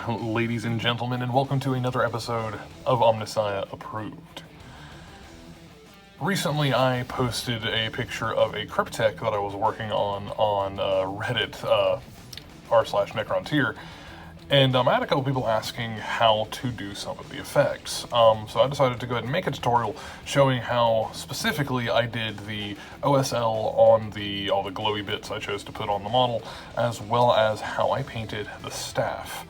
ladies and gentlemen, and welcome to another episode of Omnissiah Approved. Recently, I posted a picture of a Cryptek that I was working on Reddit, r/Necron tier, and I had a couple people asking how to do some of the effects. So I decided to go ahead and make a tutorial showing how specifically I did the OSL on all the glowy bits I chose to put on the model, as well as how I painted the staff.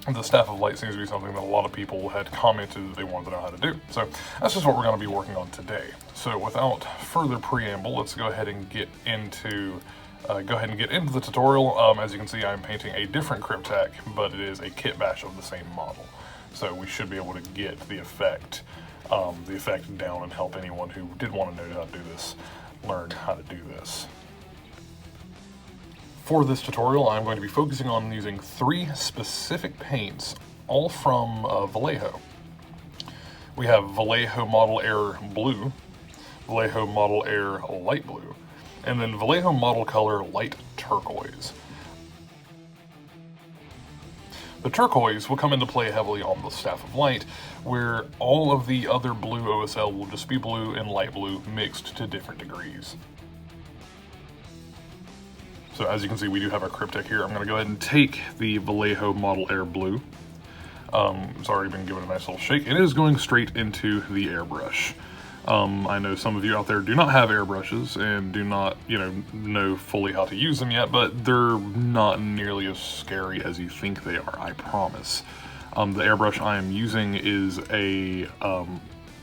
The staff of light seems to be something that a lot of people had commented that they wanted to know how to do. So that's just what we're going to be working on today. So without further preamble, let's go ahead and get into the tutorial. As you can see, I'm painting a different Cryptek, but it is a kit bash of the same model. So we should be able to get the effect down and help anyone who did want to know how to do this learn how to do this. For this tutorial, I'm going to be focusing on using 3 specific paints, all from Vallejo. We have Vallejo Model Air Blue, Vallejo Model Air Light Blue, and then Vallejo Model Color Light Turquoise. The turquoise will come into play heavily on the Staff of Light, where all of the other blue OSL will just be blue and light blue mixed to different degrees. So as you can see, we do have our Cryptek here. I'm going to go ahead and take the Vallejo Model Air Blue. It's already been given a nice little shake. It is going straight into the airbrush. I know some of you out there do not have airbrushes and do not, know fully how to use them yet, but they're not nearly as scary as you think they are, I promise. The airbrush I am using is a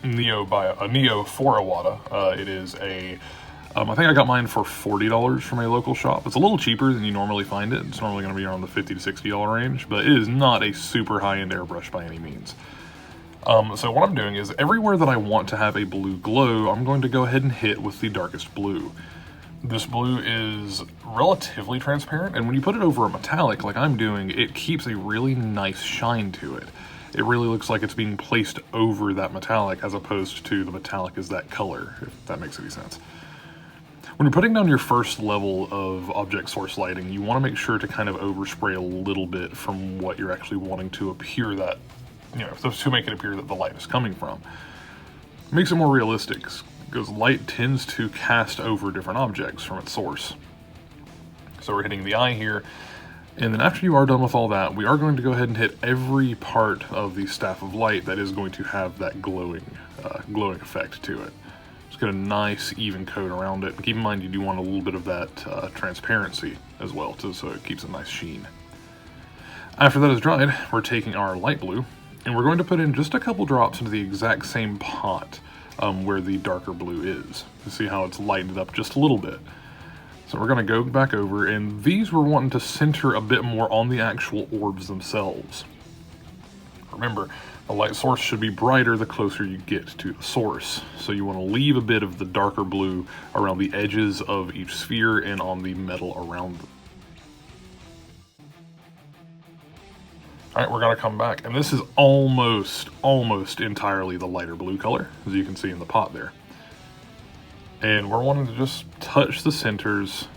Neo 4 Iwata. It is I think I got mine for $40 from a local shop. It's a little cheaper than you normally find it. It's normally going to be around the $50 to $60 range, but it is not a super high-end airbrush by any means. So what I'm doing is everywhere that I want to have a blue glow, I'm going to go ahead and hit with the darkest blue. This blue is relatively transparent, and when you put it over a metallic like I'm doing, it keeps a really nice shine to it. It really looks like it's being placed over that metallic as opposed to the metallic is that color, if that makes any sense. When you're putting down your first level of object source lighting, you want to make sure to kind of overspray a little bit from what you're actually wanting to appear that, to make it appear that the light is coming from. It makes it more realistic, because light tends to cast over different objects from its source. So we're hitting the eye here, and then after you are done with all that, we are going to go ahead and hit every part of the Staff of Light that is going to have that glowing effect to it. Just get a nice even coat around it. Keep in mind you do want a little bit of that transparency as well, so it keeps a nice sheen. After that is dried, we're taking our light blue, and we're going to put in just a couple drops into the exact same pot where the darker blue is. You see how it's lightened up just a little bit. So we're going to go back over, and these we're wanting to center a bit more on the actual orbs themselves. Remember, the light source should be brighter the closer you get to the source. So you want to leave a bit of the darker blue around the edges of each sphere and on the metal around them. Alright, we're going to come back, and this is almost entirely the lighter blue color, as you can see in the pot there. And we're wanting to just touch the centers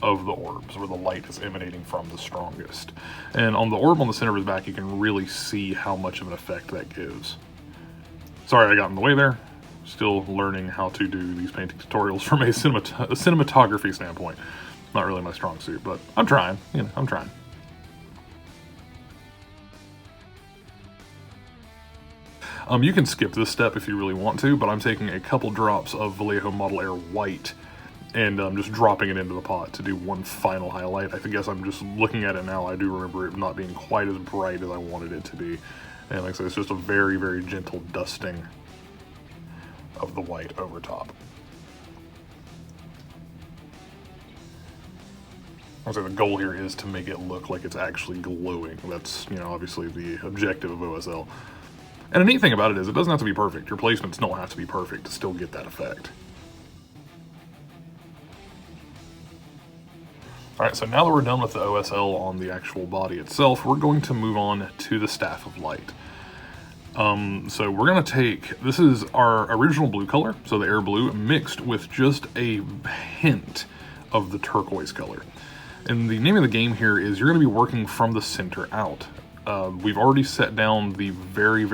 of the orbs where the light is emanating from the strongest. And on the orb on the center of his back, you can really see how much of an effect that gives. Sorry I got in the way there. Still learning how to do these painting tutorials from a cinematography standpoint. Not really my strong suit, but I'm trying, I'm trying. You can skip this step if you really want to, but I'm taking a couple drops of Vallejo Model Air White and just dropping it into the pot to do one final highlight. I guess I'm just looking at it now, I do remember it not being quite as bright as I wanted it to be. And like I said, it's just a very, very gentle dusting of the white over top. I'll say the goal here is to make it look like it's actually glowing. That's, obviously the objective of OSL. And the neat thing about it is it doesn't have to be perfect. Your placements don't have to be perfect to still get that effect. Alright, so now that we're done with the OSL on the actual body itself, we're going to move on to the Staff of Light. So we're going to take, this is our original blue color, so the air blue, mixed with just a hint of the turquoise color. And the name of the game here is you're going to be working from the center out. We've already set down the very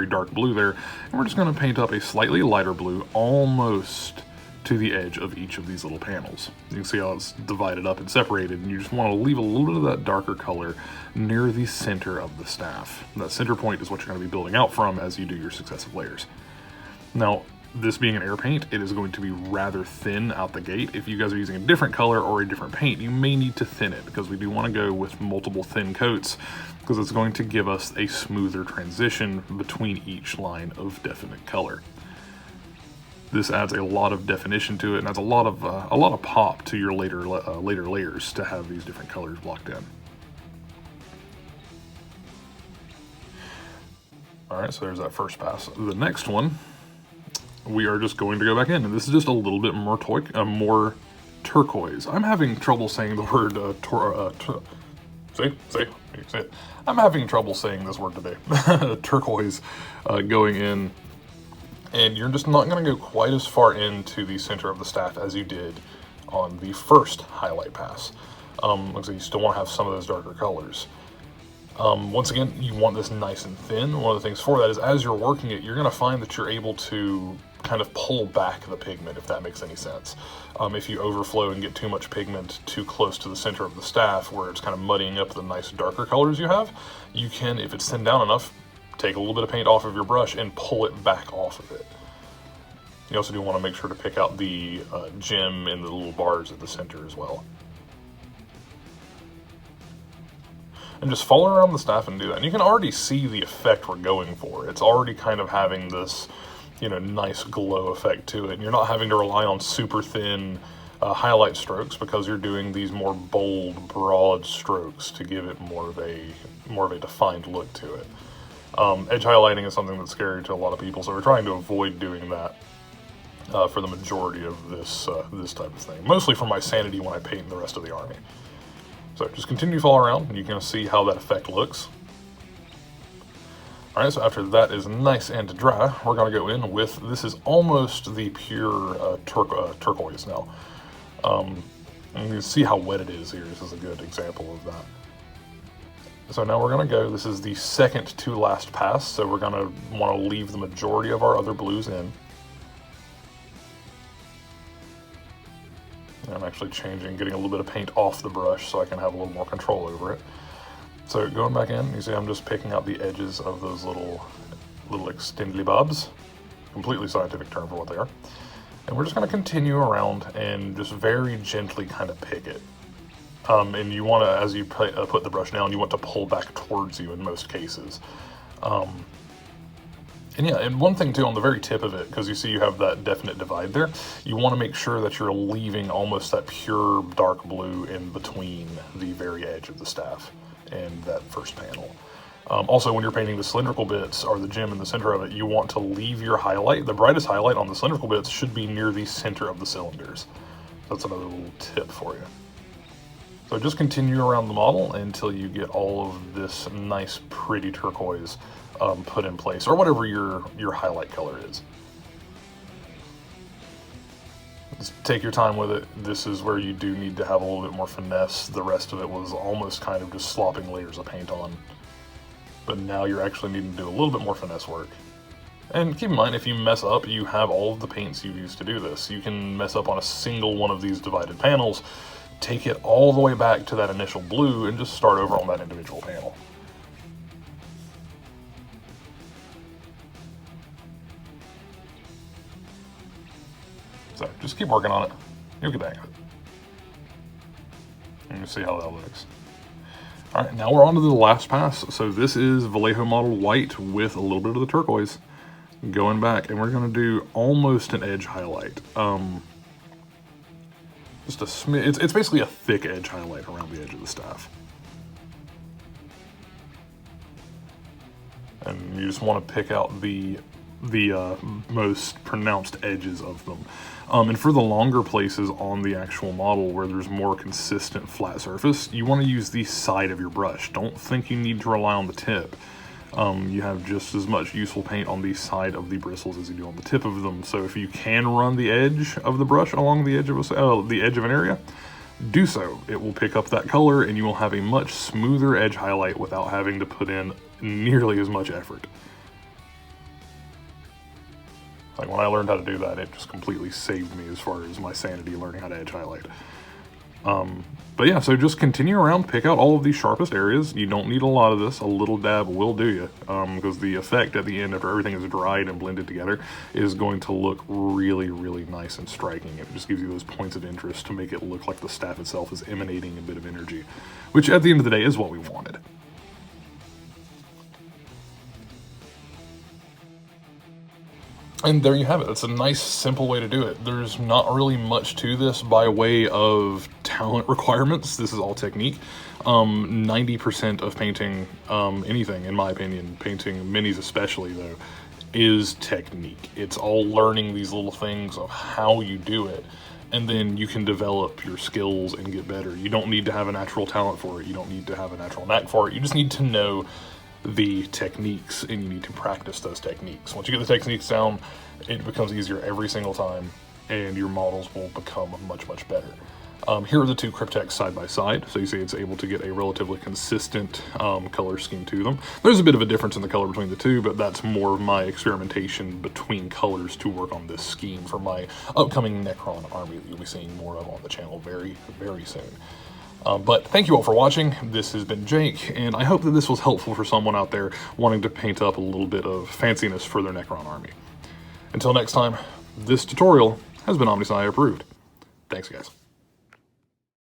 dark blue there, and we're just going to paint up a slightly lighter blue almost to the edge of each of these little panels. You can see how it's divided up and separated, and you just want to leave a little bit of that darker color near the center of the staff. That center point is what you're going to be building out from as you do your successive layers. Now, this being an air paint, it is going to be rather thin out the gate. If you guys are using a different color or a different paint, you may need to thin it, because we do want to go with multiple thin coats, because it's going to give us a smoother transition between each line of definite color. This adds a lot of definition to it, and adds a lot of pop to your later layers to have these different colors blocked in. All right, so there's that first pass. The next one, we are just going to go back in, and this is just a little bit more more turquoise. I'm having trouble saying the word say it. I'm having trouble saying this word today. Turquoise going in, and you're just not going to go quite as far into the center of the staff as you did on the first highlight pass. Looks like you still want to have some of those darker colors. Once again, you want this nice and thin. One of the things for that is as you're working it, you're going to find that you're able to kind of pull back the pigment, if that makes any sense. If you overflow and get too much pigment too close to the center of the staff, where it's kind of muddying up the nice darker colors you have, you can, if it's thinned down enough, take a little bit of paint off of your brush and pull it back off of it. You also do want to make sure to pick out the gem in the little bars at the center as well. And just follow around the staff and do that. And you can already see the effect we're going for. It's already kind of having this, you know, nice glow effect to it. And you're not having to rely on super thin highlight strokes, because you're doing these more bold, broad strokes to give it more of a defined look to it. Edge highlighting is something that's scary to a lot of people, so we're trying to avoid doing that for the majority of this type of thing. Mostly for my sanity when I paint the rest of the army. So just continue to follow around, and you can see how that effect looks. All right, so after that is nice and dry, we're going to go in with, this is almost the pure turquoise now. And you can see how wet it is here. This is a good example of that. So now we're going to go, this is the second to last pass, so we're going to want to leave the majority of our other blues in. I'm actually getting a little bit of paint off the brush so I can have a little more control over it. So going back in, you see I'm just picking out the edges of those little extendly bobs. Completely scientific term for what they are. And we're just going to continue around and just very gently kind of pick it. And you want to, as you put the brush down, you want to pull back towards you in most cases. And yeah, and one thing too, on the very tip of it, because you see you have that definite divide there, you want to make sure that you're leaving almost that pure dark blue in between the very edge of the staff and that first panel. Also, when you're painting the cylindrical bits, or the gem in the center of it, you want to leave your highlight, the brightest highlight on the cylindrical bits should be near the center of the cylinders. That's another little tip for you. So just continue around the model until you get all of this nice, pretty turquoise put in place, or whatever your highlight color is. Just take your time with it. This is where you do need to have a little bit more finesse. The rest of it was almost kind of just slopping layers of paint on. But now you're actually needing to do a little bit more finesse work. And keep in mind, if you mess up, you have all of the paints you've used to do this. You can mess up on a single one of these divided panels, take it all the way back to that initial blue, and just start over on that individual panel. So just keep working on it. You'll get the hang of it. And you see how that looks. All right, now we're on to the last pass. So this is Vallejo model white with a little bit of the turquoise going back, and we're going to do almost an edge highlight. Just a smidge. It's basically a thick edge highlight around the edge of the staff. And you just want to pick out the most pronounced edges of them. And for the longer places on the actual model where there's more consistent flat surface, you want to use the side of your brush. Don't think you need to rely on the tip. You have just as much useful paint on the side of the bristles as you do on the tip of them. So if you can run the edge of the brush along the edge of an area, do so. It will pick up that color and you will have a much smoother edge highlight without having to put in nearly as much effort. Like when I learned how to do that, it just completely saved me as far as my sanity learning how to edge highlight. But yeah, so just continue around, pick out all of the sharpest areas. You don't need a lot of this. A little dab will do you, because the effect at the end, after everything is dried and blended together, is going to look really, really nice and striking. It just gives you those points of interest to make it look like the staff itself is emanating a bit of energy, which at the end of the day is what we wanted. And there you have it. It's a nice, simple way to do it. There's not really much to this by way of talent requirements. This is all technique. 90% of painting anything, in my opinion, painting minis especially though, is technique. It's all learning these little things of how you do it, and then you can develop your skills and get better. You don't need to have a natural talent for it. You don't need to have a natural knack for it. You just need to know the techniques, and you need to practice those techniques. Once you get the techniques down, it becomes easier every single time, and your models will become much, much better. Here are the two Crypteks side by side, so you see it's able to get a relatively consistent color scheme to them. There's a bit of a difference in the color between the two, but that's more of my experimentation between colors to work on this scheme for my upcoming Necron Army that you'll be seeing more of on the channel very, very soon. But thank you all for watching. This has been Jake, and I hope that this was helpful for someone out there wanting to paint up a little bit of fanciness for their Necron army. Until next time, this tutorial has been Omnisci approved. Thanks, guys.